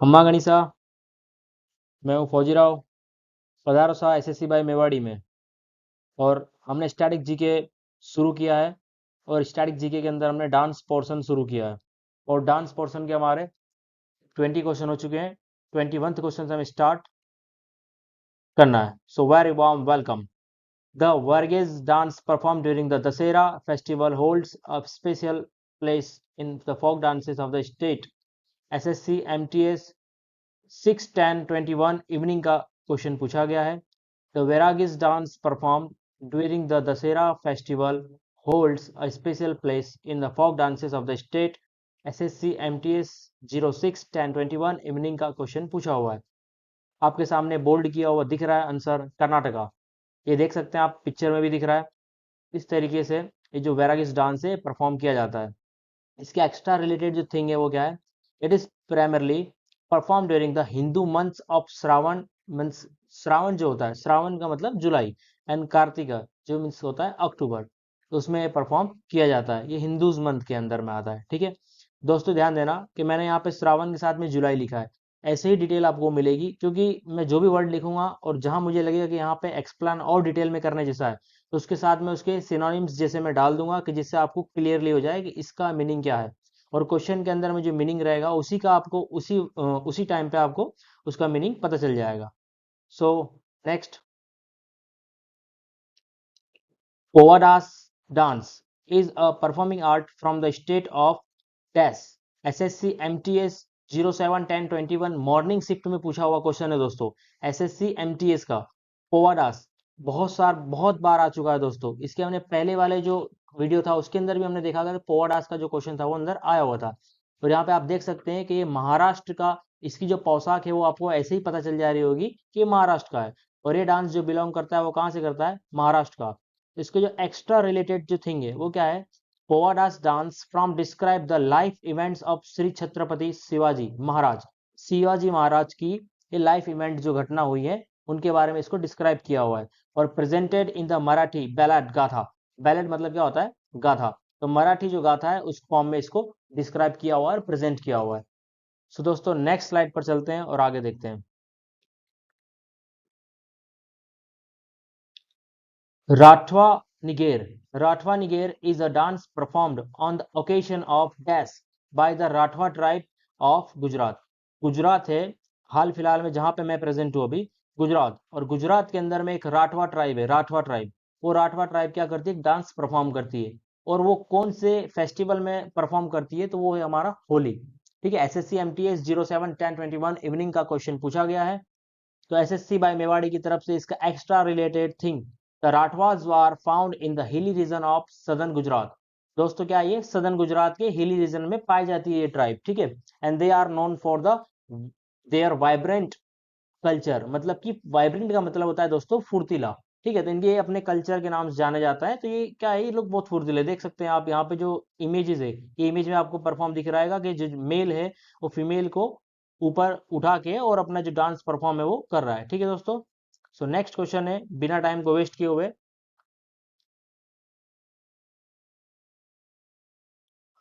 अम्मा गणिसा। मैं हूँ फौजी राव। पधारो सा एसएससी बाई मेवाड़ी में। और हमने स्टैटिक जीके शुरू किया है। और स्टैटिक जीके के अंदर हमने डांस पोर्शन शुरू किया है। और डांस पोर्शन के हमारे 20 क्वेश्चन हो चुके हैं। 21th क्वेश्चन से हमें स्टार्ट करना है। So very warm welcome. The वर्गेज dance perform during the Dussehra festival holds a special place in the folk dances of the state. SSC MTS 6-10-21 evening का क्वेश्चन पूछा गया है। The Vairagis dance performed during the Dasera festival holds a special place in the folk dances of the state. SSC MTS 06-10-21 evening का question पूछा हुआ है। आपके सामने बोल्ड किया हुआ दिख रहा है आंसर कर्नाटका। ये देख सकते हैं आप, पिक्चर में भी दिख रहा है। इस तरीके से ये जो वैरागिस डांस है परफॉर्म किया जाता है। इसके एक्स्ट्रा रिलेटेड जो थिंग है वो क्या है? It is primarily perform during the Hindu months of Shravan. Means Shravan जो होता है, श्रावण का मतलब जुलाई, एंड कार्तिका जो मीन्स होता है अक्टूबर, तो उसमें परफॉर्म किया जाता है। ये हिंदूज मंथ के अंदर में आता है। ठीक है दोस्तों, ध्यान देना कि मैंने यहाँ पे श्रावण के साथ में जुलाई लिखा है। ऐसे ही डिटेल आपको मिलेगी, क्योंकि मैं जो भी वर्ड लिखूंगा और जहां मुझे लगेगा कि यहाँ पे एक्सप्लेन और डिटेल में करने जैसा है, तो उसके साथ में उसके सिनोनिम्स जैसे मैं डाल दूंगा, कि जिससे आपको क्लियरली हो जाए कि इसका मीनिंग क्या है। और क्वेश्चन के अंदर में जो मीनिंग रहेगा उसी का आपको उसी टाइम पे आपको उसका मीनिंग पता चल जाएगा। So next, Powadas dance is a performing art from the state of dash. SSC MTS 07-10-21 morning shift में पूछा हुआ क्वेश्चन है दोस्तों। एसएससी एमटीएस का पोवाडास बहुत बार आ चुका है दोस्तों। इसके हमने पहले वाले जो वीडियो था उसके अंदर भी हमने देखा था, पोवाडास का जो क्वेश्चन था वो अंदर आया हुआ था। और यहाँ पे आप देख सकते हैं कि ये महाराष्ट्र का, इसकी जो पोशाक है वो आपको ऐसे ही पता चल जा रही होगी कि ये महाराष्ट्र का है। और ये डांस जो बिलोंग करता है वो कहाँ से करता है? महाराष्ट्र का। इसके जो एक्स्ट्रा रिलेटेड जो थिंग है वो क्या है? Powadas dance from describe the life events of Shri Chhatrapati Shivaji Maharaj. Shivaji Maharaj की ये लाइफ इवेंट जो घटना हुई है उनके बारे में इसको डिस्क्राइब किया हुआ है। और presented in the Marathi ballad गाथा। बैलेड मतलब क्या होता है? गाथा। तो मराठी जो गाथा है उस फॉर्म में इसको डिस्क्राइब किया हुआ है और प्रेजेंट किया हुआ है। सो दोस्तों नेक्स्ट स्लाइड पर चलते हैं और आगे देखते हैं। Rathwa निगेर। Rathwa निगेर is a dance performed on the occasion of dash by the Rathwa tribe of Gujarat. Gujarat है हाल फिलहाल में जहां पे मैं प्रेजेंट हूं अभी, गुजरात। और गुजरात के अंदर में एक राठवा ट्राइब है, राठवा ट्राइब। वो राठवा ट्राइब क्या करती है? डांस परफॉर्म करती है। और वो कौन से फेस्टिवल में परफॉर्म करती है? तो वो है हमारा होली। ठीक है, एसएससी एमटीएस 07-10-21 इवनिंग का क्वेश्चन पूछा गया है। तो एसएससी बाय मेवाड़ी की तरफ से इसका extra related thing, the Rathwas are found in the hilly region of southern Gujarat. दोस्तों क्या ये सदर्न गुजरात के हिली रीजन में पाई जाती है ये ट्राइब। ठीक है, and they are known for the their vibrant culture. मतलब कि वाइब्रेंट का मतलब होता है दोस्तों फुर्तीला। ठीक है, तो इनके अपने कल्चर के नाम से जाने जाता है। तो ये क्या है? ये लोग बहुत फुर्तीले, देख सकते हैं आप यहाँ पे जो इमेजेस है, ये इमेज में आपको परफॉर्म दिख रहा है कि जो मेल है वो फीमेल को ऊपर उठा के और अपना जो डांस परफॉर्म है वो कर रहा है। ठीक है दोस्तों, सो नेक्स्ट क्वेश्चन है बिना टाइम को वेस्ट किए हुए,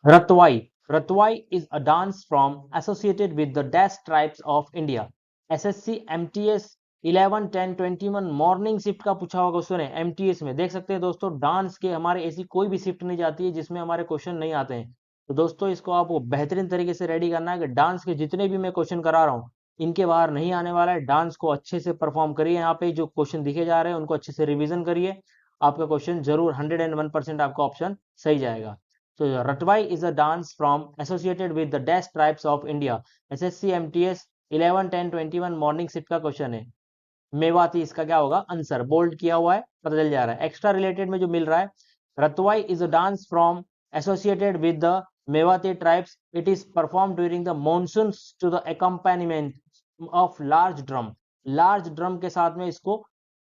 Ratwai. Ratwai is a dance from associated with the dash tribes of India. SSC MTS 11-10-21 morning shift का पूछा हुआ क्वेश्चन है। एमटीएस में देख सकते हैं दोस्तों, डांस के हमारे ऐसी कोई भी शिफ्ट नहीं जाती है जिसमें हमारे क्वेश्चन नहीं आते हैं। तो दोस्तों इसको आपको बेहतरीन तरीके से रेडी करना है कि डांस के जितने भी मैं क्वेश्चन करा रहा हूँ इनके बाहर नहीं आने वाला है। डांस को अच्छे से परफॉर्म करिए, यहाँ पे जो क्वेश्चन दिखे जा रहे हैं उनको अच्छे से रिविजन करिए। आपका क्वेश्चन जरूर 101% आपका ऑप्शन सही जाएगा। So Ratwai is a dance from associated with the Dash tribes of India. SSC MTS 11-10-21 morning shift का क्वेश्चन है। मेवाती इसका क्या होगा आंसर? बोल्ड किया हुआ है, पता चल जा रहा है। एक्स्ट्रा रिलेटेड में जो मिल रहा है, Ratwai is a dance from associated with the Mewati tribes. It is perform during the monsoon to the accompaniment of large drum. Large drum के साथ में इसको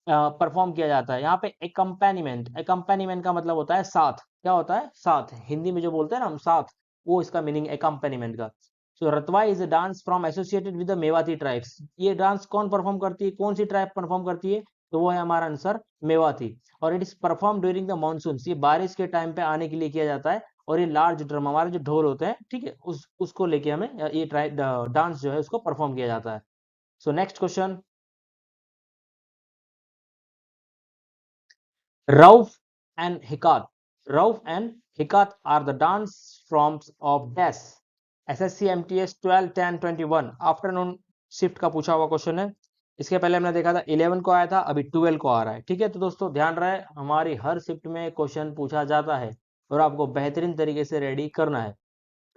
परफॉर्म किया जाता है। यहाँ पे एकम्पेनिमेंट, एकम्पेनिमेंट का मतलब होता है साथ। क्या होता है? साथ। हिंदी में जो बोलते हैं ना हम साथ, वो इसका मीनिंग एकम्पेनिमेंट का। So Ratwa is a dance from associated with the Mewati tribes. ये डांस कौन परफॉर्म करती है? कौन सी ट्राइब परफॉर्म करती है? तो वो है हमारा आंसर मेवाती। और it is perform during the monsoon. ये बारिश के टाइम पे आने के लिए किया जाता है। और ये लार्ज ड्रम हमारे जो ढोल होते हैं, ठीक है, उसको लेके हमें ये डांस जो है उसको परफॉर्म किया जाता है। So next question, Rauf and Hikat. Rauf and Hikat are the dance forms of DAS. SSC MTS 12, 10, 21 afternoon shift का पूछा हुआ क्वेश्चन है। इसके पहले हमने देखा था 11 को आया था, अभी 12 को आ रहा है। ठीक है, तो दोस्तों ध्यान रहे हमारी हर शिफ्ट में क्वेश्चन पूछा जाता है और आपको बेहतरीन तरीके से रेडी करना है।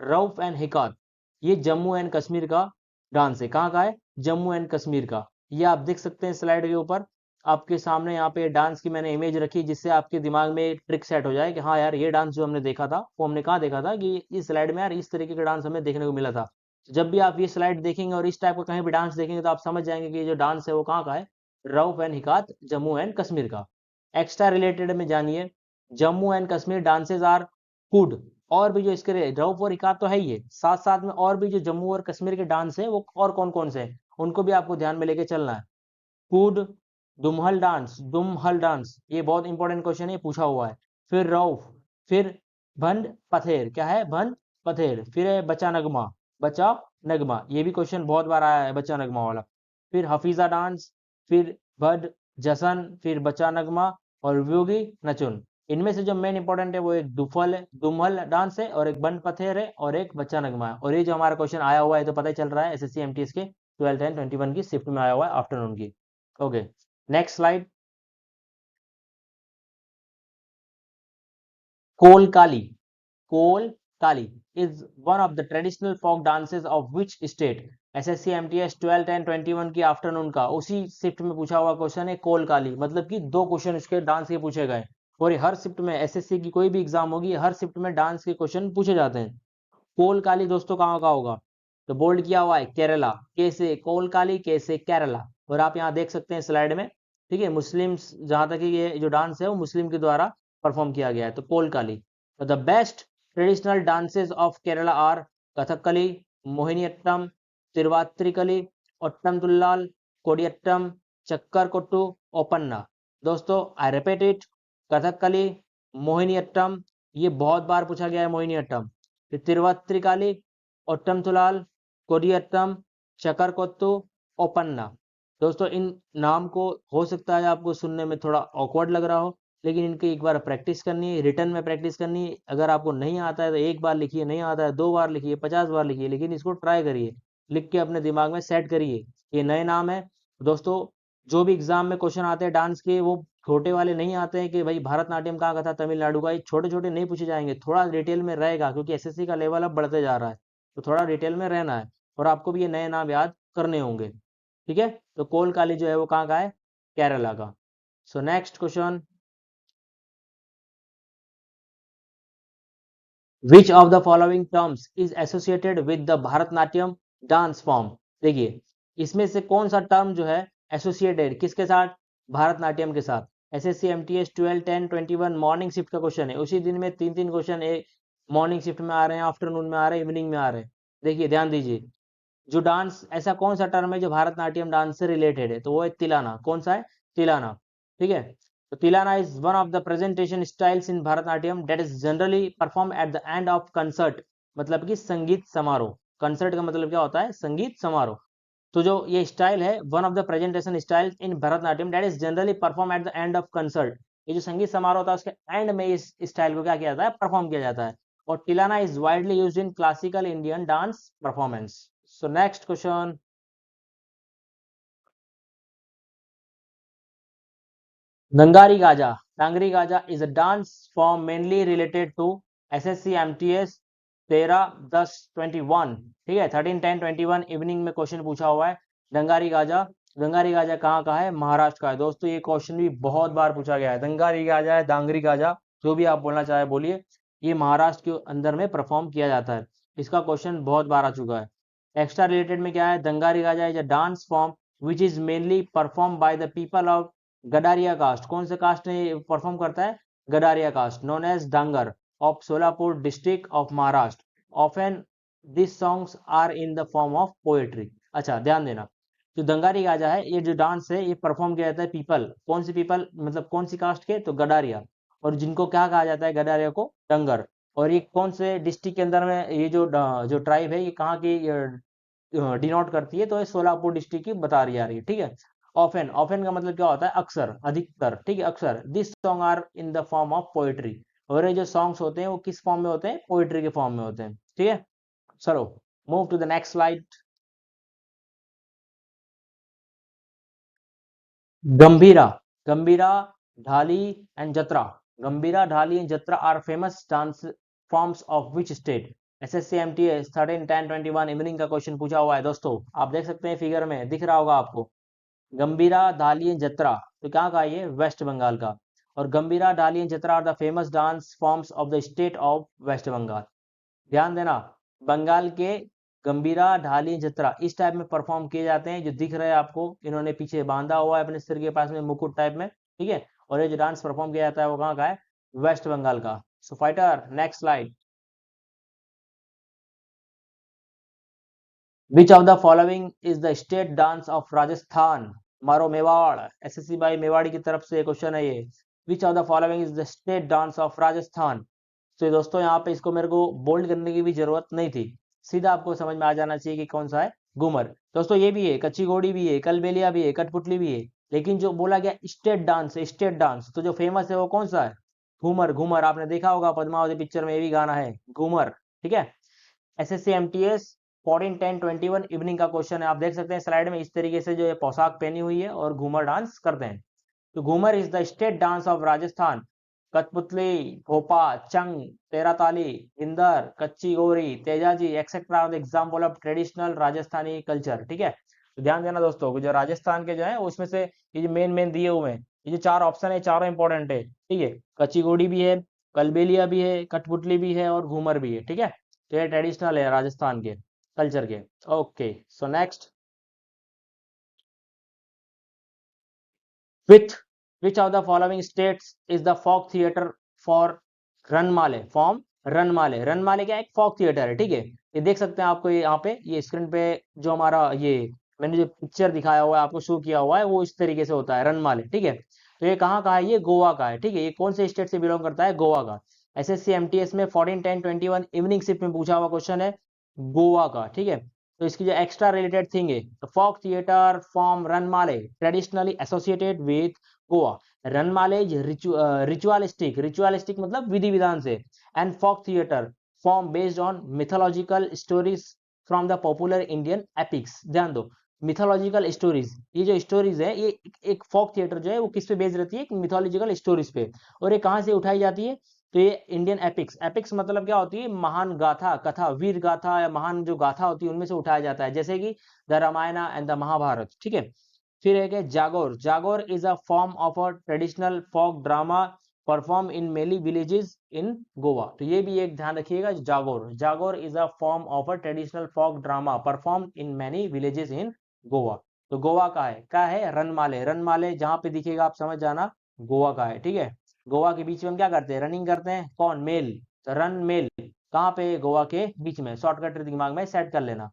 रऊफ एंड हिकात, ये जम्मू एंड कश्मीर का डांस है। कहाँ का है? जम्मू एंड कश्मीर का। ये आप देख सकते हैं स्लाइड के ऊपर आपके सामने, यहाँ पे डांस की मैंने इमेज रखी जिससे आपके दिमाग में ट्रिक सेट हो जाए कि हाँ यार ये डांस जो हमने देखा था वो हमने कहाँ देखा था, कि इस स्लाइड में यार इस तरीके का डांस हमें देखने को मिला था। जब भी आप ये स्लाइड देखेंगे और इस टाइप का कहीं भी डांस देखेंगे तो आप समझ जाएंगे कि ये जो डांस है वो कहाँ का है, रऊफ एंड हिकात जम्मू एंड कश्मीर का। एक्स्ट्रा रिलेटेड में जानिए, Jammu and Kashmir dances are could, और भी जो इसके रऊफ और हिकात तो है ही है, साथ साथ में और भी जो जम्मू और कश्मीर के डांस है वो और कौन कौन से हैं उनको भी आपको ध्यान में लेके चलना है। कुड, दुमहल डांस, ये बहुत इंपॉर्टेंट क्वेश्चन है, पूछा हुआ है। फिर रऊफ, फिर भंड पथेर, क्या है? भंड पथेर। फिर है बचा नगमा, बचा नगमा, ये भी क्वेश्चन बहुत बार आया है, बचा नगमा वाला। फिर हफीजा डांस, फिर भड जसन, फिर बचा नगमा और व्योगी नचुन। इनमें से जो मेन इंपॉर्टेंट है वो एक दुफल है, दुमहल डांस है, और एक बंड पथेर है, और एक बच्चा नगमा है। और ये जो हमारा क्वेश्चन आया हुआ है तो पता ही चल रहा है एसएससी एमटीएस के 12 एंड 21 की शिफ्ट में आया हुआ है आफ्टरनून की। Okay, next slide. Kolkali, Kolkali is one of the traditional folk dances of which state? SSC MTS 12 and 21 की आफ्टरनून का उसी शिफ्ट में पूछा हुआ क्वेश्चन है कोलकाली, मतलब कि दो क्वेश्चन इसके डांस के पूछे गए। और ये हर शिफ्ट में एसएससी की कोई भी एग्जाम होगी हर शिफ्ट में डांस के क्वेश्चन पूछे जाते हैं। कोलकाली दोस्तों कहाँ का होगा? तो बोल्ड किया हुआ है केरला, कैसे कोलकाली, कैसे केरला। और आप यहाँ देख सकते हैं स्लाइड में, ठीक है, मुस्लिम, जहां तक ये जो डांस है वो मुस्लिम के द्वारा परफॉर्म किया गया है, तो कोलकाली। तो the best traditional dances of Kerala are Kathakali, Mohiniyattam, Thiruvathirakali, Ottam Thullal, Koodiyattam, Chakyar Koothu, Oppana. दोस्तों I repeat it, Kathakali, Mohiniyattam, ये बहुत बार पूछा गया है मोहिनीअट्टम, फिर तिरुवत्रिकाली, ओट्टमतुलाल, कोडियट्टम, चकरकोत्तू, ओपन्ना। दोस्तों इन नाम को हो सकता है आपको सुनने में थोड़ा ऑकवर्ड लग रहा हो, लेकिन इनकी एक बार प्रैक्टिस करनी है, रिटर्न में प्रैक्टिस करनी है। अगर आपको नहीं आता है तो एक बार लिखिए, नहीं आता है 2 बार लिखिए, 50 बार लिखिए, लेकिन इसको ट्राई करिए, लिख के अपने दिमाग में सेट करिए। ये नए नाम है दोस्तों। जो भी एग्जाम में क्वेश्चन आते हैं डांस के वो छोटे वाले नहीं आते हैं कि भाई भरतनाट्यम कहाँ का था, तमिलनाडु का। ये छोटे छोटे नहीं पूछे जाएंगे, थोड़ा डिटेल में रहेगा क्योंकि एसएससी का लेवल अब बढ़ते जा रहा है, तो थोड़ा डिटेल में रहना है और आपको भी ये नए नाम याद करने होंगे। ठीक है, तो कोलकाली जो है वो कहाँ का है? केरला का। सो next question, which of the following terms is associated with the Bharatanatyam dance form? देखिए इसमें से कौन सा टर्म जो है एसोसिएटेड किसके साथ? भरतनाट्यम के साथ। एसएससी एमटीएस 12, 10, 21 मॉर्निंग शिफ्ट का क्वेश्चन है, उसी दिन में तीन तीन क्वेश्चन एक मॉर्निंग शिफ्ट में आ रहे हैं, आफ्टरनून में आ रहे हैं, इवनिंग में आ रहे हैं। देखिए ध्यान दीजिए, जो डांस, ऐसा कौन सा टर्म है जो भारतनाट्यम डांस से रिलेटेड है? तो वो है तिलाना। कौन सा है? तिलाना। ठीक है, तो Tillana is one of the presentation styles in Bharatanatyam that is generally perform at the end of concert, मतलब कि संगीत समारोह। कंसर्ट का मतलब क्या होता है? संगीत समारोह। तो जो ये स्टाइल है, one of the presentation style in Bharatanatyam that is generally perform at the end of concert, ये जो संगीत समारोह होता है उसके एंड में इस स्टाइल को क्या किया जाता है? परफॉर्म किया जाता है। और Tillana is widely used in classical Indian dance performance. So next question. Dangari Gaja. Dangari Gaja is a dance form mainly related to SSC MTS 13, 10, 21। ठीक है, 13, 10, 21 इवनिंग में क्वेश्चन पूछा हुआ है। दंगारी गाजा, दंगारी गाजा कहाँ का है? महाराष्ट्र का है। दोस्तों ये क्वेश्चन भी बहुत बार पूछा गया है। दंगारी गाजा है, दांगरी गाजा, जो भी आप बोलना चाहे बोलिए, ये महाराष्ट्र के अंदर में परफॉर्म किया जाता है। इसका क्वेश्चन बहुत बार आ चुका है। एक्स्ट्रा रिलेटेड में क्या है? Dhangari Gaja is a dance form which is mainly perform by the people of Gadaria caste. कौन से कास्ट ने परफॉर्म करता है? Gadaria caste, known as Dhangar, of Solapur district of Maharashtra. Often this songs are in the form of poetry. अच्छा ध्यान देना, जो दंगारी गाजा है, ये जो डांस है ये परफॉर्म किया जाता है पीपल, कौन सी पीपल मतलब कौन सी कास्ट के? तो गडारिया। और जिनको क्या कहा जाता है? गडारिया को डंगर। और ये कौन से डिस्ट्रिक्ट के अंदर में ये जो ट्राइब है ये कहाँ की डिनोट करती है, तो ये सोलापुर डिस्ट्रिक्ट की बता रही आ रही है, ठीक है। ऑफेन, ऑफेन का मतलब क्या होता है, अक्सर, अधिकतर, ठीक है, अक्सर। This song are in the form of poetry, और ये जो सॉन्ग्स होते हैं वो किस फॉर्म में होते हैं, पोएट्री के फॉर्म में होते हैं, ठीक है। चलो move to the next slide. Gambhira, Gambhira, Dhali and Jatra, Gambhira, Dhali and Jatra are famous dance forms of which state. SSC MTS 13 10 21 evening का क्वेश्चन पूछा हुआ है दोस्तों, आप देख सकते हैं फिगर में दिख रहा होगा आपको। गंभीरा, ढाली एंड जत्रा, तो क्या का ये वेस्ट बंगाल का। और Gambhira, Dhali and Jatra are the famous dance forms of the state of West Bengal. ध्यान देना, बंगाल के गंभीरा, ढाली, जत्रा इस टाइप में परफॉर्म किए जाते हैं, जो दिख रहे हैं आपको, इन्होंने पीछे बांधा हुआ है अपने सिर के पास में मुकुट टाइप में, ठीक है। और ये जो डांस परफॉर्म किया जाता है वो कहाँ का है, वेस्ट बंगाल का। So fighter, next slide. Which of the following is the state dance of Rajasthan. मारो मेवाड़, एसएससी बाई मेवाड़ी की तरफ से क्वेश्चन है ये। विच of the following is the state dance of Rajasthan. तो दोस्तों यहाँ पे इसको मेरे को बोल्ड करने की भी जरूरत नहीं थी, सीधा आपको समझ में आ जाना चाहिए कि कौन सा है, घूमर। दोस्तों ये भी है, कच्ची घोड़ी भी है, कलबेलिया भी है, कठपुतली भी है, लेकिन जो बोला गया स्टेट डांस है, स्टेट डांस, तो जो फेमस है वो कौन सा है, घूमर। घूमर आपने देखा होगा पद्मावती पिक्चर में, ये भी गाना है घूमर, ठीक है। एसएससी एमटीएस 14 10 21 इवनिंग का क्वेश्चन है, आप देख सकते हैं स्लाइड में, इस तरीके से जो ये पोशाक पहनी हुई है और घूमर डांस करते हैं। तो Ghoomar is the state dance of Rajasthan. Kathputli, Bhopa, Chang, Terahtali, Indar, Kachchhi गोरी, Tejaji etcetera are the example of traditional Rajasthani culture, ठीक है। तो ध्यान देना दोस्तों, जो राजस्थान के जो है उसमें से ये जो मेन मेन दिए हुए हैं, ये जो चार ऑप्शन है चारों इंपॉर्टेंट है, ठीक है। कच्ची घोड़ी भी है, कलबेलिया भी है, कठपुतली भी है और घूमर भी है, ठीक है। तो ये ट्रेडिशनल है राजस्थान के कल्चर के। Okay, so next. With which of the following states is the folk theater for Ranmale form, Ranmale, Ranmale क्या एक फोक थिएटर है, ठीक है। ये देख सकते हैं आपको, ये यहाँ पे ये स्क्रीन पे जो हमारा ये मैंने जो पिक्चर दिखाया हुआ है आपको शो किया हुआ है वो इस तरीके से होता है रनमाले, ठीक है। तो ये कहाँ का है, ये गोवा का है, ठीक है। ये कौन से स्टेट से बिलोंग करता है, गोवा का। एसएससी एमटीएस में 14 10 21 इवनिंग शिफ्ट में पूछा हुआ क्वेश्चन है गोवा का, ठीक है। तो इसकी जो एक्स्ट्रा रिलेटेड थिंग है, तो folk theatre form Ranmale traditionally associated with Goa. Ranmale ritualistic, ritualistic मतलब विधि विधान से, and folk theatre form based on mythological stories from the popular Indian epics. ध्यान दो, मिथोलॉजिकल स्टोरीज, ये जो स्टोरीज है ये एक फोक थिएटर जो है वो किस पे बेस्ड रहती है, मिथोलॉजिकल स्टोरीज पे। और ये कहाँ से उठाई जाती है, तो ये इंडियन एपिक्स, एपिक्स मतलब क्या होती है, महान गाथा, कथा, वीर गाथा या महान जो गाथा होती है उनमें से उठाया जाता है, जैसे कि the Ramayana and the Mahabharata, ठीक है। फिर है Jagor, Jagor is a form of a traditional folk drama perform in many villages in Goa. तो ये भी एक ध्यान रखिएगा, Jagor, Jagor is a form of a traditional folk drama perform in many villages in Goa. तो गोवा का है, क्या है, रनमाले, रनमाले जहां पे दिखेगा आप समझ जाना गोवा का है, ठीक है। गोवा के बीच में हम क्या करते हैं, रनिंग करते हैं, कौन, मेल, तो रन मेल कहाँ पे, गोवा के बीच में, शॉर्टकट दिमाग में सेट कर लेना।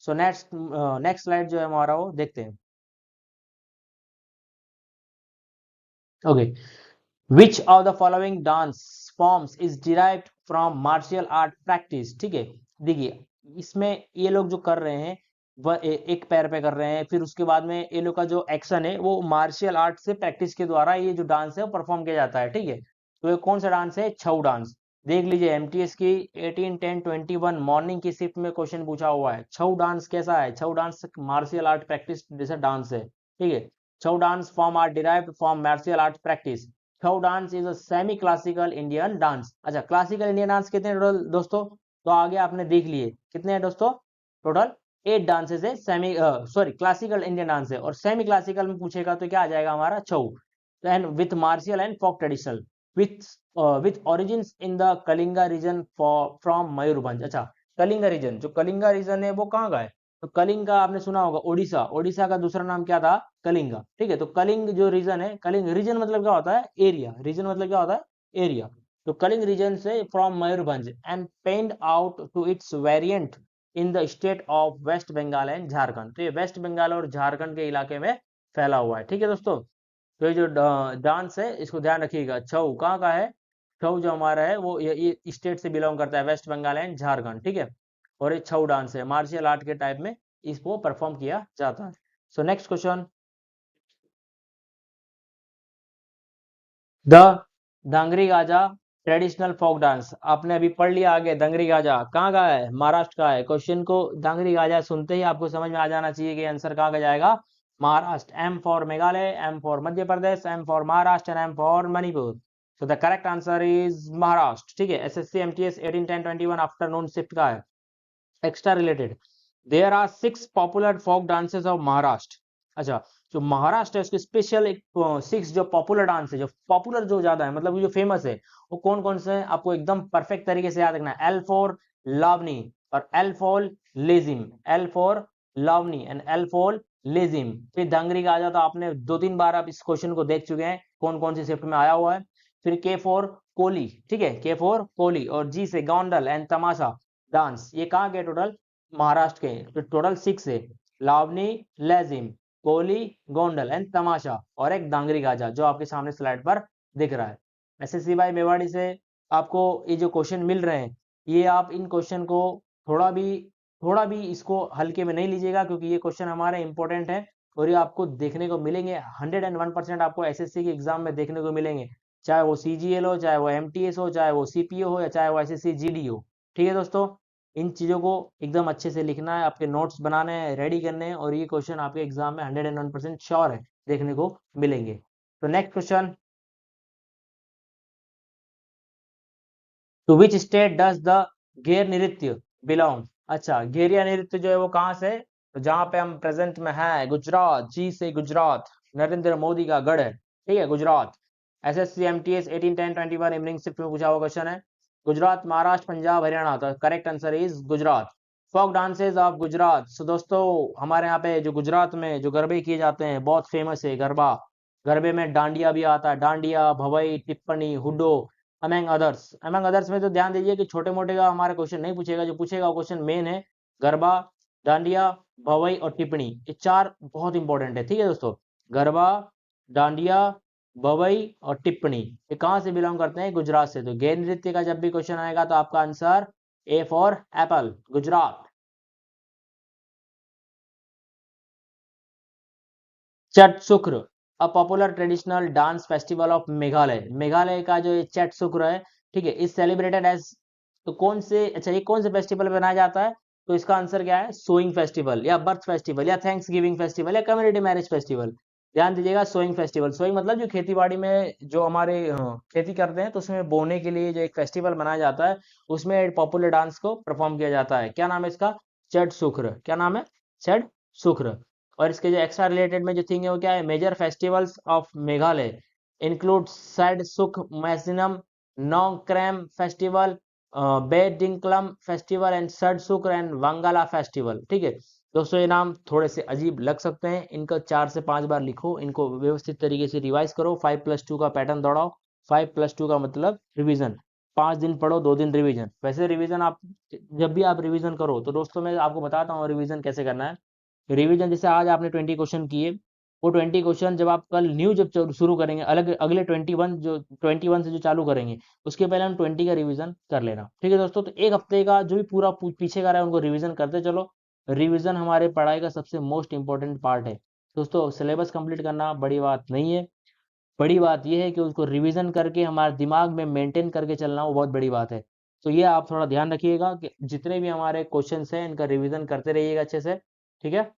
सो नेक्स्ट, नेक्स्ट स्लाइड जो है हमारा वो देखते हैं। Okay, which of the following dance forms is derived from martial art practice, ठीक है। देखिए इसमें ये लोग जो कर रहे हैं वह एक पैर पे कर रहे हैं, फिर उसके बाद में ये लोग का जो एक्शन है वो मार्शियल आर्ट से प्रैक्टिस के द्वारा ये जो डांस है वो परफॉर्म किया जाता है, ठीक है। तो ये कौन सा डांस है, छऊ डांस। देख लीजिए एमटीएस की 18 10 21 मॉर्निंग की शिफ्ट में क्वेश्चन पूछा हुआ है, छऊ डांस कैसा है, Chhau dance martial art practice जैसा डांस है, ठीक है। Chhau dance form are derived from martial art practice. Chhau dance is a semi classical Indian dance. अच्छा, क्लासिकल इंडियन डांस कितने टोटल दोस्तों, तो आगे आपने देख लिए कितने हैं दोस्तों, टोटल 8 डांसेस है, semi sorry classical Indian dance है, और सेमी क्लासिकल में पूछेगा तो क्या आ जाएगा हमारा, Chhau. And with martial and folk traditional with with origins in the Kalinga region from Mayurbhanj. अच्छा, कलिंगा रीजन, जो कलिंगा रीजन है वो कहाँ का है, तो कलिंगा आपने सुना होगा, ओडिशा, ओडिशा का दूसरा नाम क्या था, कलिंगा, ठीक है। तो कलिंग जो रीजन है, कलिंग रीजन मतलब क्या होता है, एरिया, रीजन मतलब क्या होता है, एरिया। तो कलिंग रीजन से from Mayurbhanj and spread out to its variant in the state of West Bengal and Jharkhand. तो ये वेस्ट बंगाल और झारखंड के इलाके में फैला हुआ है, ठीक है दोस्तों। तो ये जो डांस है इसको ध्यान रखिएगा, छऊ कहाँ का है, छऊ जो हमारा है वो ये स्टेट से बिलोंग करता है, वेस्ट बंगाल एंड झारखंड, ठीक है। और ये छऊ डांस है, मार्शल आर्ट के टाइप में इसको परफॉर्म किया जाता है। So next question, the Dangari Gaja traditional folk dance, आपने अभी पढ़ लिया आगे, डांगरी गाजा कहाँ का है, महाराष्ट्र का है। क्वेश्चन को डांगरी गाजा सुनते ही आपको समझ में आ जाना चाहिए कि आंसर कहाँ का जाएगा, Maharashtra. M for Meghalaya, M for Madhya Pradesh, M for Maharashtra and M for Manipur. So the correct answer is Maharashtra, ठीक है। एसएससी एमटीएस 18-10-21 आफ्टरनून शिफ्ट का है। Extra related, there are 6 popular folk dances of Maharashtra. अच्छा, जो महाराष्ट्र है उसके स्पेशल एक 6 जो पॉपुलर डांस है, जो पॉपुलर जो ज्यादा है, मतलब जो फेमस है, वो कौन कौन से हैं आपको एकदम परफेक्ट तरीके से याद रखना है। एल फॉर लावनी, और L for lezim, L for Lavani and L for lezim. फिर दंगरी का आ जाता, आपने 2-3 बार आप इस क्वेश्चन को देख चुके हैं कौन कौन सी शिफ्ट में आया हुआ है। फिर के फॉर कोली, ठीक है, के फॉर कोली, और जी से गोंडल एंड तमाशा डांस, ये कहाँ के टोटल, महाराष्ट्र के। तो टोटल 6 है, लावनी, लेजिम, कोली, गोंडल एंड तमाशा, और एक डांगरी गाजा जो आपके सामने स्लाइड पर दिख रहा है। एसएससी बाई मेवाड़ी से आपको ये जो क्वेश्चन मिल रहे हैं, ये आप इन क्वेश्चन को थोड़ा भी थोड़ा भी इसको हल्के में नहीं लीजिएगा, क्योंकि ये क्वेश्चन हमारे इंपॉर्टेंट है, और ये आपको देखने को मिलेंगे 101% आपको एसएससी के एग्जाम में देखने को मिलेंगे, चाहे वो सीजीएल हो, चाहे वो एमटीएस हो, चाहे वो सीपीओ हो, या चाहे वो एसएससी जीडी हो। ठीक है दोस्तों, इन चीजों को एकदम अच्छे से लिखना है, आपके नोट्स बनाने हैं, रेडी करने हैं, और ये क्वेश्चन आपके एग्जाम में 101% श्योर है देखने को मिलेंगे। तो next question, to which state does the Gher नृत्य बिलोंग। अच्छा, घेरिया नृत्य जो है वो कहाँ से, तो जहाँ पे हम प्रेजेंट में है, गुजरात, जी से गुजरात, नरेंद्र मोदी का गढ़ है, ठीक है, Gujarat. SSC MTS 18-10-21 evening shift में पूछा हुआ क्वेश्चन है, गुजरात, महाराष्ट्र, पंजाब, हरियाणा। तो correct answer is Gujarat. Folk dances of Gujarat. So दोस्तों, हमारे यहाँ पे जो गुजरात में जो गरबे किए जाते हैं बहुत फेमस है गरबा। गरबे में डांडिया भी आता है, डांडिया, भवई, टिप्पणी, हुडो, अमंग अदर्स में तो ध्यान दीजिए कि छोटे मोटे का हमारा क्वेश्चन नहीं पूछेगा, जो पूछेगा क्वेश्चन मेन है गरबा, डांडिया, भवई और टिप्पणी, ये 4 बहुत इंपॉर्टेंट है, ठीक है दोस्तों। गरबा, डांडिया, भवई और टिप्पणी, ये कहाँ से बिलोंग करते हैं, गुजरात से। तो गैर नृत्य का जब भी क्वेश्चन आएगा तो आपका answer A for Apple, Gujarat. चट शुक्र, a popular traditional dance festival of Meghalaya. Meghalaya का जो ये चट शुक्र है, ठीक है, इज सेलिब्रेटेड एज, तो कौन से, अच्छा ये कौन से फेस्टिवल में मनाया जाता है, तो इसका आंसर क्या है, सोइंग फेस्टिवल, या बर्थ फेस्टिवल, या थैंक्स गिविंग फेस्टिवल, या कम्युनिटी मैरिज फेस्टिवल। ध्यान दीजिएगा, सोइंग फेस्टिवल, सोइंग मतलब जो खेती बाड़ी में जो हमारे खेती करते हैं तो उसमें बोने के लिए जो एक फेस्टिवल मनाया जाता है, उसमें पॉपुलर डांस को परफॉर्म किया जाता है। क्या नाम है इसका, चट शुक्र, क्या नाम है, चट शुक्र। और इसके जो एक्स्ट्रा रिलेटेड में जो थिंग है वो क्या है, major festivals of Meghalaya include Shad Suk Mynsiem, Nongkrem festival, Behdienkhlam festival and Shad Sukra and Wangala festival. ठीक है दोस्तों, ये नाम थोड़े से अजीब लग सकते हैं, इनको 4 से 5 बार लिखो, इनको व्यवस्थित तरीके से रिवाइज करो, 5+2 का पैटर्न दौड़ाओ। 5+2 का मतलब रिवीजन, 5 दिन पढ़ो, 2 दिन रिवीजन। वैसे रिवीजन आप जब भी आप रिवीजन करो तो दोस्तों मैं आपको बताता हूँ रिवीजन कैसे करना है। रिवीजन जैसे आज आपने 20 क्वेश्चन किए, वो 20 क्वेश्चन जब आप कल न्यू जब शुरू करेंगे, अलग अगले 21 से जो चालू करेंगे, उसके पहले हम 20 का रिवीजन कर लेना। ठीक है दोस्तों, तो एक हफ्ते का जो भी पूरा पीछे का रहा है उनको रिवीजन करते चलो। रिवीजन हमारे पढ़ाई का सबसे मोस्ट इंपॉर्टेंट पार्ट है दोस्तों। सिलेबस कंप्लीट करना बड़ी बात नहीं है, बड़ी बात यह है कि उसको रिवीजन करके हमारे दिमाग में मेंटेन करके चलना, वो बहुत बड़ी बात है। तो ये आप थोड़ा ध्यान रखिएगा कि जितने भी हमारे क्वेश्चंस हैं इनका रिवीजन करते रहिएगा अच्छे से, ठीक है।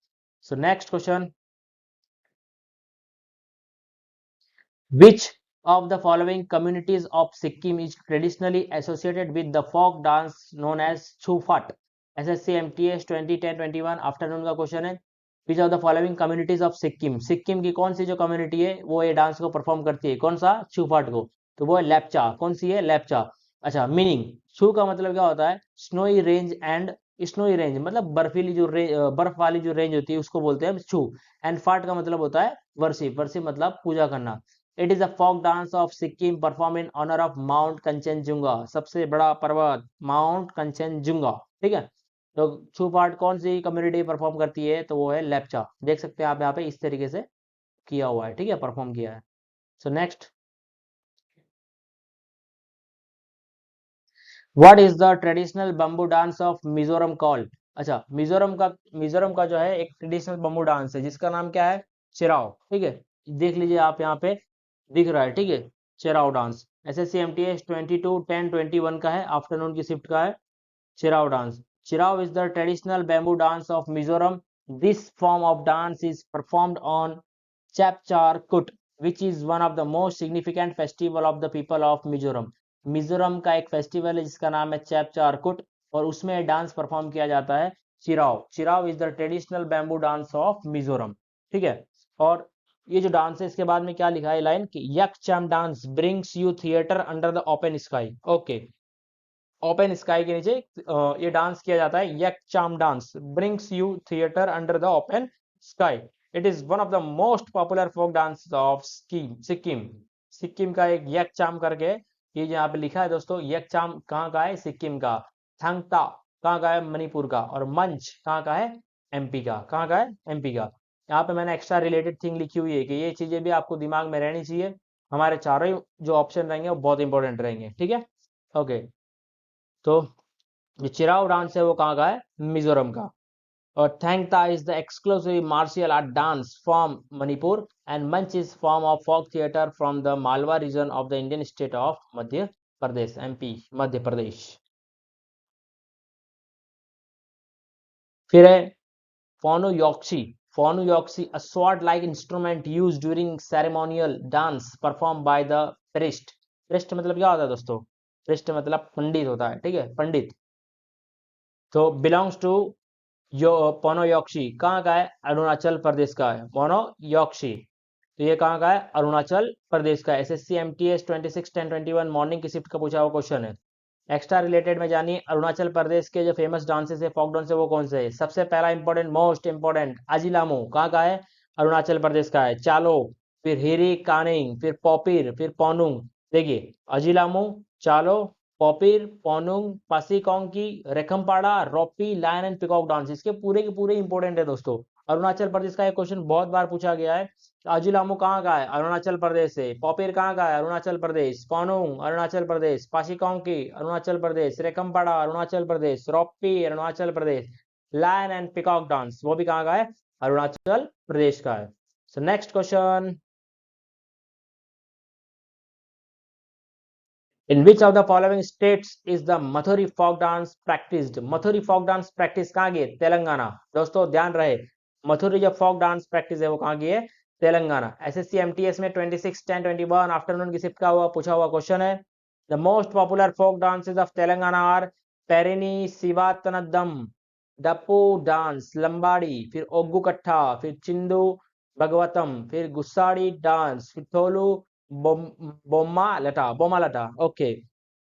So next question, which of the following communities of Sikkim is traditionally associated with the folk dance known as Chufat? SSC MTS 2010-21 afternoon का क्वेश्चन है। Which of the following communities of Sikkim? Sikkim की कौन सी जो community है वो ये dance को perform करती है, कौन सा, छूफाट को, तो वो है लेप्चा। कौन सी है, लेप्चा। अच्छा, मीनिंग, छू का मतलब क्या होता है, snowy range and, snowy range मतलब बर्फीली जो बर्फ वाली जो रेंज होती है उसको बोलते हैं छू। एंड फाट का मतलब होता है वर्शिप, वर्शिप मतलब पूजा करना। It is a folk dance of Sikkim perform in honour of mount Kangchenjunga, सबसे बड़ा पर्वत माउंट कंचनजुंगा, ठीक है। तो छू पार्ट कौन सी कम्युनिटी परफॉर्म करती है, तो वो है लेप्चा। देख सकते हैं आप यहाँ पे इस तरीके से किया हुआ है, ठीक है, परफॉर्म किया है। So next, what is the traditional bamboo dance of Mizoram called? अच्छा, मिजोरम का जो है एक ट्रेडिशनल बम्बू डांस है जिसका नाम क्या है? चिराओ। ठीक है, देख लीजिए आप यहाँ पे दिख रहा है। ठीक है, चिराओ डांस SSC MTS 22-10-21 का है, आफ्टरनून की शिफ्ट का है। चिराओ dance. चिराओ is the traditional bamboo dance of Mizoram. This form of dance is performed on Chapchar Kut, which is one of the most significant festival of the people of Mizoram. Mizoram का एक festival है जिसका नाम है चैपचार कुट, और उसमें dance perform किया जाता है Cheraw. Cheraw is the traditional bamboo dance of Mizoram. ठीक है, और ये जो डांस है इसके बाद में क्या लिखा है लाइन कि Yak Chaam dance brings you theatre under the open sky. Okay, open sky के नीचे ये डांस किया जाता है। Yak Chaam dance brings you theatre under the open sky. It is one of the most popular folk dance of Sikkim. Sikkim का एक यक चाम करके ये यहाँ पे लिखा है दोस्तों। यक चाम कहाँ का है? सिक्किम का। थंगता कहाँ का है? मणिपुर का। और मंच कहाँ का है? MP का। कहाँ का है? MP का। यहाँ पे मैंने एक्स्ट्रा रिलेटेड थिंग लिखी हुई है कि ये चीजें भी आपको दिमाग में रहनी चाहिए। हमारे चारों ही जो ऑप्शन रहेंगे वो बहुत इंपॉर्टेंट रहेंगे। ठीक है, ओके। तो जो चिराओ डांस है वो कहाँ का है? मिजोरम का। और Thangta is the exclusive martial art dance from Manipur, and Maach is form of folk theatre from the Malwa region of the Indian state of Madhya Pradesh. MP, Madhya Pradesh. फिर है फोनुयोक्सी। फोनुयोक्सी a sword like instrument used during ceremonial dance performed by the priest। priest मतलब क्या होता है दोस्तों? priest मतलब पंडित होता है। ठीक है, पंडित। तो बिलोंग्स टू यो पोनोयोक्शी कहाँ का है? अरुणाचल प्रदेश का है मोनोयोक्शी। तो ये कहाँ का है? अरुणाचल प्रदेश का। SSC MTS 26-10-21 मॉर्निंग की शिफ्ट का पूछा हुआ क्वेश्चन है। एक्स्ट्रा रिलेटेड में जानिए अरुणाचल प्रदेश के जो फेमस डांसेस है, फोक डांस है, वो कौन से है? सबसे पहला इंपॉर्टेंट, मोस्ट इंपॉर्टेंट, अजिलामो कहाँ का है? अरुणाचल प्रदेश का है। चालो, फिर हिरी कानिंग, फिर पॉपिर, फिर पोनुंग। देखिए, अजिलामो, चालो, पॉपिर, पोनुंग, पासीकोंकी, रेखमपाड़ा, रोपी, लायन एंड पिकॉक डांस, इसके पूरे के पूरे इंपॉर्टेंट है दोस्तों। अरुणाचल प्रदेश का एक क्वेश्चन बहुत बार पूछा गया है। अजिलामू कहाँ का है? अरुणाचल प्रदेश से। पॉपिर कहाँ का है? Arunachal Pradesh. Ponung Arunachal Pradesh. Pasi Kongki Arunachal Pradesh. Rekham Pada Arunachal Pradesh. Roppi Arunachal Pradesh. Lion and peacock dance वो भी कहाँ का है? अरुणाचल प्रदेश का है। So next question, in which of the following states is the Mathuri folk dance practised? Mathuri folk dance practice कहाँ की है? तेलंगाना। दोस्तों ध्यान रहे, मथुरी जो फोक डांस प्रैक्टिस है वो कहाँ की है? तेलंगाना। SSC MTS में 26-10-21 आफ्टरनून की शिफ्ट का हुआ पूछा हुआ क्वेश्चन है। The most popular folk dances of Telangana are Perini Shivatandavam, Dappu dance, Lambadi, फिर ओग्गू कट्ठा, फिर चिंदू भगवतम, फिर गुस्साड़ी डांस, फिर Tholu Bommalata. Okay,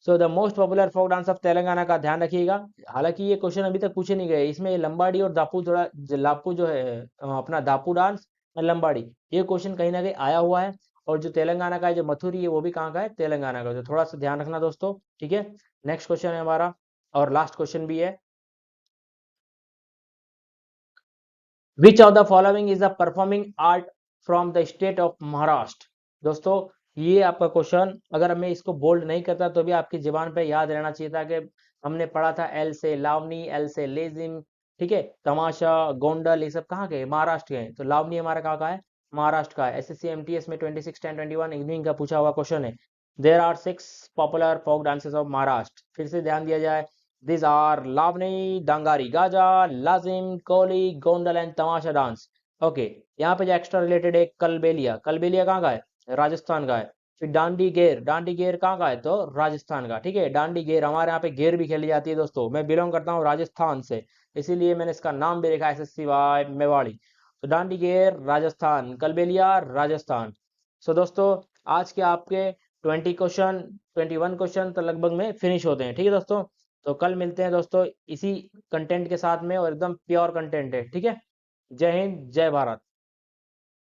so the most popular folk dance of Telangana का ध्यान रखिएगा। हालांकि ये क्वेश्चन अभी तक पूछे नहीं गए, इसमें लंबाड़ी और दापू थोड़ा लापू जो है अपना दापू डांस और लंबाड़ी, ये क्वेश्चन कहीं ना कहीं आया हुआ है। और जो तेलंगाना का है, जो मथुरी है, वो भी कहाँ का है? तेलंगाना का। तो थोड़ा सा ध्यान रखना दोस्तों। ठीक है, नेक्स्ट क्वेश्चन है हमारा, और लास्ट क्वेश्चन भी है। विच of the following is the performing art from the state of Maharashtra? दोस्तों ये आपका क्वेश्चन, अगर मैं इसको बोल्ड नहीं करता तो भी आपकी जुबान पे याद रहना चाहिए था कि हमने पढ़ा था एल से लावनी, एल से लेजिम, ठीक है, तमाशा, गोंडल, ये सब कहाँ के? महाराष्ट्र के हैं। तो लावनी हमारा कहाँ का है? महाराष्ट्र का है। SSC MTS में 26-10-21 इवनिंग का पूछा हुआ क्वेश्चन है। There are 6 popular folk dances of Maharashtra. फिर से ध्यान दिया जाए, these are Lavani, Dangari Gaja, Lazim, Koli, Gondal and Tamasha dance. Okay, यहाँ पे जो एक्स्ट्रा रिलेटेड है, कलबेलिया। कलबेलिया कहाँ का है? राजस्थान का है। फिर डांडी गेर, डांडी गेर कहाँ का है? तो राजस्थान का। ठीक है, डांडी गेर, हमारे यहाँ पे गेर भी खेली जाती है दोस्तों। मैं बिलोंग करता हूँ राजस्थान से, इसीलिए मैंने इसका नाम भी लिखा है SSCY मेवाड़ी। तो डांडी गेर राजस्थान, कलबेलिया राजस्थान। सो दोस्तों आज के आपके 20 क्वेश्चन, 21 क्वेश्चन तो लगभग में फिनिश होते हैं। ठीक है दोस्तों, तो कल मिलते हैं दोस्तों इसी कंटेंट के साथ में, और एकदम प्योर कंटेंट है। ठीक है, जय हिंद, जय भारत।